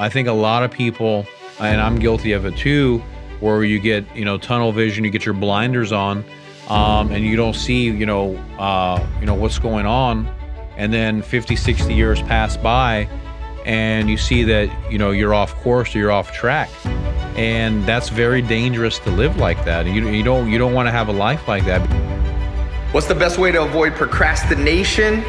I think a lot of people, and I'm guilty of it too, where you get, tunnel vision, you get your blinders on, and you don't see, what's going on. And then 50, 60 years pass by and you see that, you're off course or you're off track. And that's very dangerous to live like that. You don't want to have a life like that. What's the best way to avoid procrastination?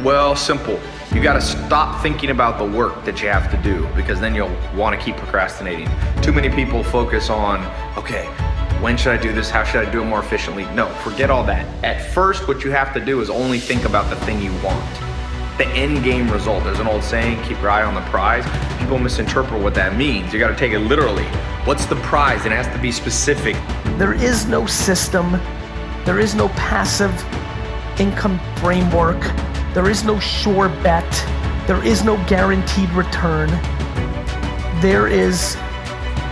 Well, simple. You got to stop thinking about the work that you have to do, because then you'll want to keep procrastinating. Too many people focus on, okay, when should I do this? How should I do it more efficiently? No, forget all that. At first, what you have to do is only think about the thing you want. The end game result. There's an old saying, keep your eye on the prize. People misinterpret what that means. You got to take it literally. What's the prize? It has to be specific. There is no system. There is no passive income framework. There is no sure bet. There is no guaranteed return. There is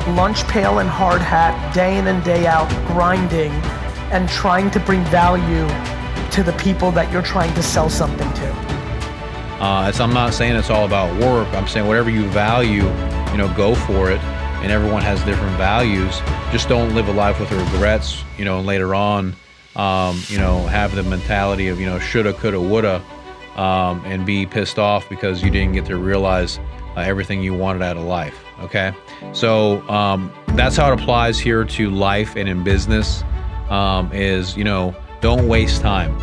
lunch pail and hard hat, day in and day out, grinding and trying to bring value to the people that you're trying to sell something to. I'm not saying it's all about work. I'm saying whatever you value, go for it. And everyone has different values. Just don't live a life with regrets, and later on, have the mentality of, shoulda, coulda, woulda, and be pissed off because you didn't get to realize everything you wanted out of life. Okay. So that's how it applies here to life and in business, is, don't waste time.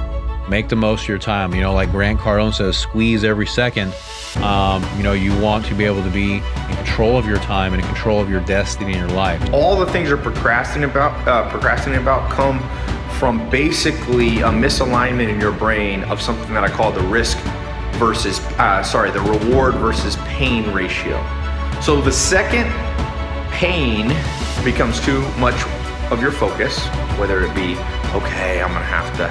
Make the most of your time. Like Grant Cardone says, squeeze every second. You want to be able to be in control of your time and in control of your destiny in your life. All the things you're procrastinating about come from basically a misalignment in your brain of something that I call the the reward versus pain ratio. So the second pain becomes too much of your focus, whether it be, okay, I'm gonna have to,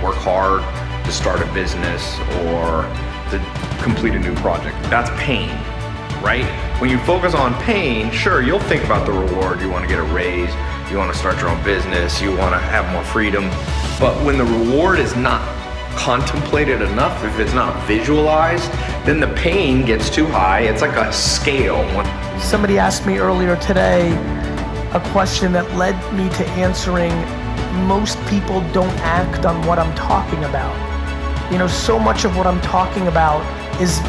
work hard to start a business or to complete a new project. That's pain, right? When you focus on pain, sure, you'll think about the reward. You want to get a raise, you want to start your own business, you want to have more freedom. But when the reward is not contemplated enough, if it's not visualized, then the pain gets too high. It's like a scale. Somebody asked me earlier today a question that led me to answering, most people don't act on what I'm talking about. So much of what I'm talking about is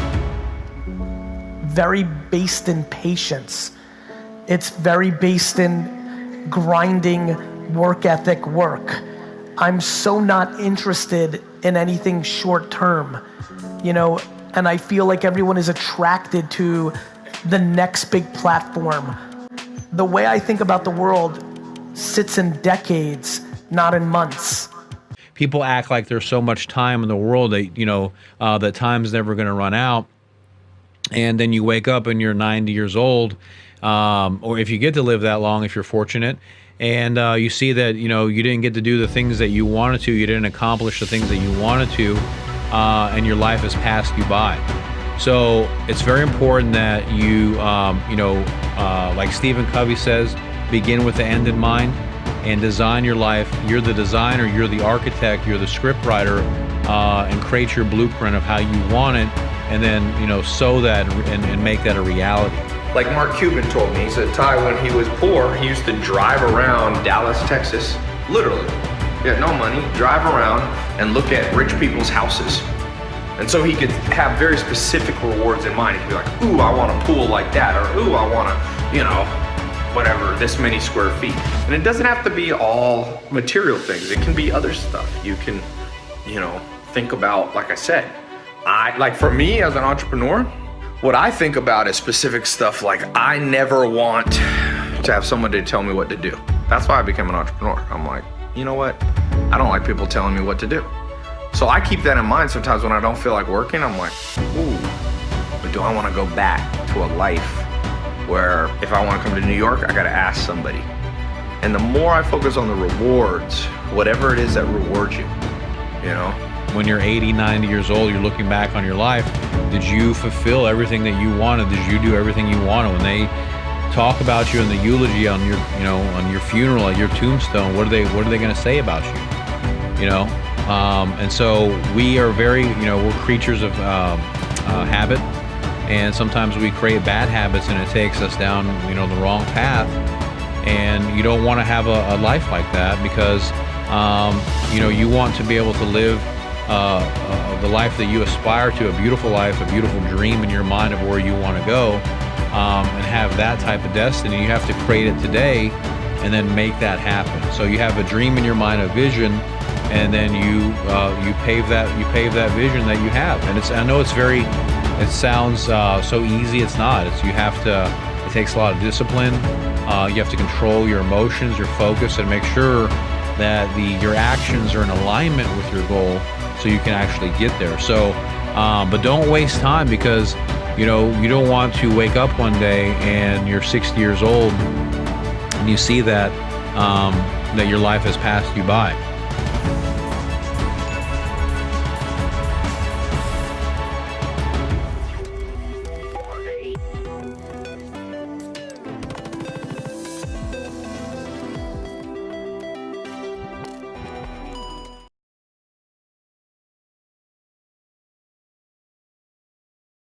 very based in patience. It's very based in grinding, work ethic work. I'm so not interested in anything short term, and I feel like everyone is attracted to the next big platform. The way I think about the world sits in decades, not in months. People act like there's so much time in the world that, that time's never going to run out. And then you wake up and you're 90 years old, or if you get to live that long, if you're fortunate, and you see that, you didn't get to do the things that you wanted to, you didn't accomplish the things that you wanted to, and your life has passed you by. So it's very important that you, like Stephen Covey says, begin with the end in mind and design your life. You're the designer, you're the architect, you're the script writer, and create your blueprint of how you want it, and then, sow that and make that a reality. Like Mark Cuban told me, he said, Tai, when he was poor, he used to drive around Dallas, Texas, literally. He had no money, drive around and look at rich people's houses. And so he could have very specific rewards in mind. He could be like, ooh, I want a pool like that, or ooh, I want to, whatever, this many square feet. And it doesn't have to be all material things. It can be other stuff. You can, think about, like I said, for me as an entrepreneur, what I think about is specific stuff. Like, I never want to have someone to tell me what to do. That's why I became an entrepreneur. I'm like, you know what? I don't like people telling me what to do. So I keep that in mind sometimes when I don't feel like working. I'm like, ooh, but do I want to go back to a life where if I want to come to New York, I got to ask somebody? And the more I focus on the rewards, whatever it is that rewards you, When you're 80, 90 years old, you're looking back on your life. Did you fulfill everything that you wanted? Did you do everything you wanted? When they talk about you in the eulogy on your, on your funeral, at your tombstone, what are they going to say about you? And so we are very, we're creatures of habit. and sometimes we create bad habits and it takes us down, the wrong path. And you don't want to have a life like that, because you want to be able to live the life that you aspire to, a beautiful life, a beautiful dream in your mind of where you want to go, and have that type of destiny. You have to create it today and then make that happen. So you have a dream in your mind, a vision, and then you pave that vision that you have. And I know it sounds so easy. It's not. It takes a lot of discipline. You have to control your emotions, your focus, and make sure that your actions are in alignment with your goal, so you can actually get there. So, but don't waste time, because you don't want to wake up one day and you're 60 years old and you see that that your life has passed you by.